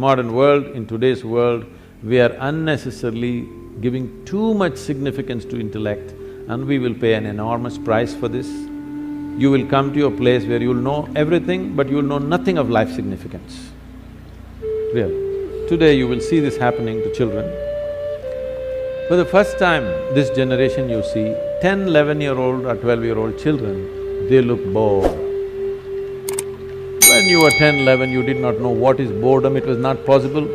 modern world, in today's world, we are unnecessarily giving too much significance to intellect and we will pay an enormous price for this. You will come to a place where you'll know everything, but you'll know nothing of life significance. Really. Today you will see this happening to children. For the first time, this generation you see, 10, 11-year-old or 12-year-old children, they look bored. When you were 10, 11, you did not know what is boredom, it was not possible.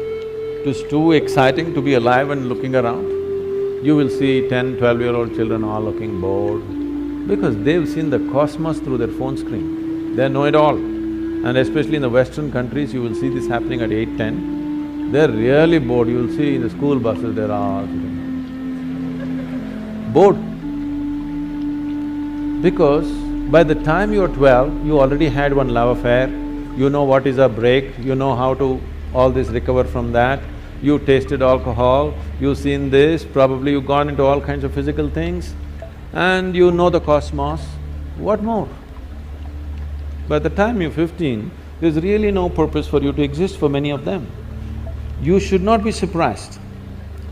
It was too exciting to be alive and looking around. You will see 10, 12-year-old children all looking bored because they've seen the cosmos through their phone screen. They know it all. And especially in the Western countries, you will see this happening at 8, 10. They're really bored, you will see in the school buses, they're all bored. Because by the time you're 12, you already had one love affair, you know what is a break, you know how to all this recover from that, you tasted alcohol, you've seen this, probably you've gone into all kinds of physical things, and you know the cosmos, what more? By the time you're 15, there's really no purpose for you to exist for many of them. You should not be surprised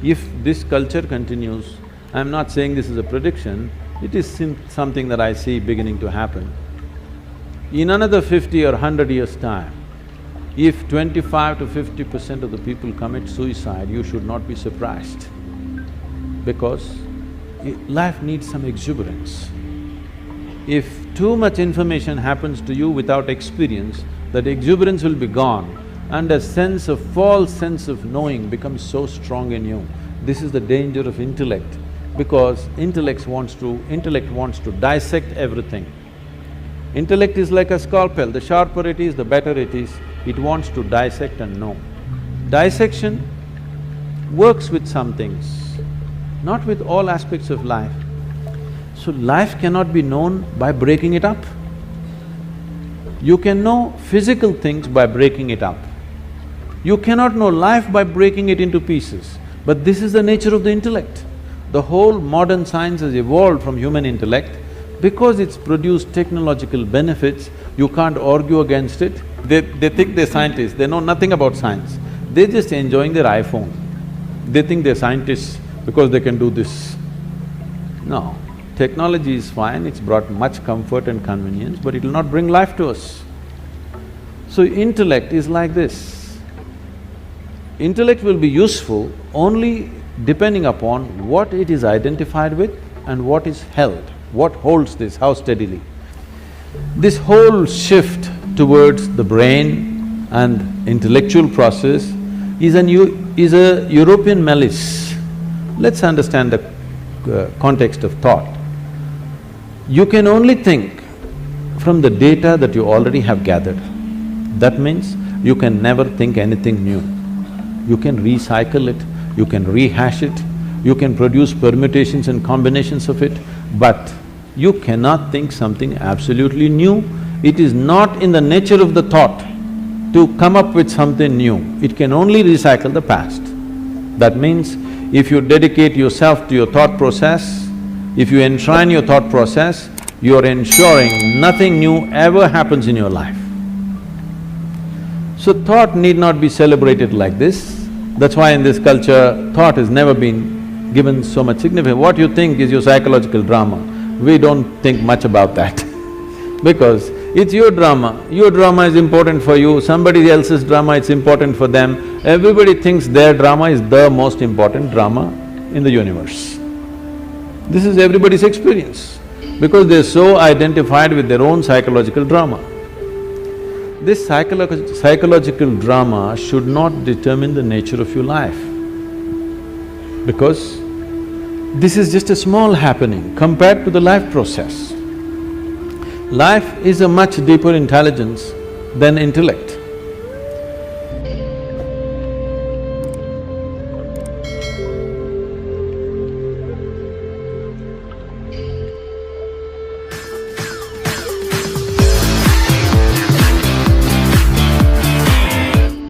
if this culture continues. I'm not saying this is a prediction, it is something that I see beginning to happen. In another 50 or 100 years' time, if 25 to 50% of the people commit suicide, you should not be surprised because life needs some exuberance. If too much information happens to you without experience, that exuberance will be gone and a false sense of knowing becomes so strong in you. This is the danger of intellect, because intellect wants to dissect everything. Intellect is like a scalpel, the sharper it is, the better it is, it wants to dissect and know. Dissection works with some things, not with all aspects of life. So life cannot be known by breaking it up. You can know physical things by breaking it up. You cannot know life by breaking it into pieces, but this is the nature of the intellect. The whole modern science has evolved from human intellect. Because it's produced technological benefits, you can't argue against it. They think they're scientists, they know nothing about science. They're just enjoying their iPhone. They think they're scientists because they can do this. No, technology is fine, it's brought much comfort and convenience, but it'll not bring life to us. So intellect is like this. Intellect will be useful only depending upon what it is identified with and what is held. What holds this, how steadily? This whole shift towards the brain and intellectual process is a European malice. Let's understand the context of thought. You can only think from the data that you already have gathered. That means you can never think anything new. You can recycle it, you can rehash it, you can produce permutations and combinations of it, but you cannot think something absolutely new. It is not in the nature of the thought to come up with something new, it can only recycle the past. That means, if you dedicate yourself to your thought process, if you enshrine your thought process, you're ensuring nothing new ever happens in your life. So thought need not be celebrated like this. That's why in this culture, thought has never been given so much significance. What you think is your psychological drama. We don't think much about that because it's your drama is important for you, somebody else's drama is important for them. Everybody thinks their drama is the most important drama in the universe. This is everybody's experience because they're so identified with their own psychological drama. This psychological drama should not determine the nature of your life because this is just a small happening compared to the life process. Life is a much deeper intelligence than intellect.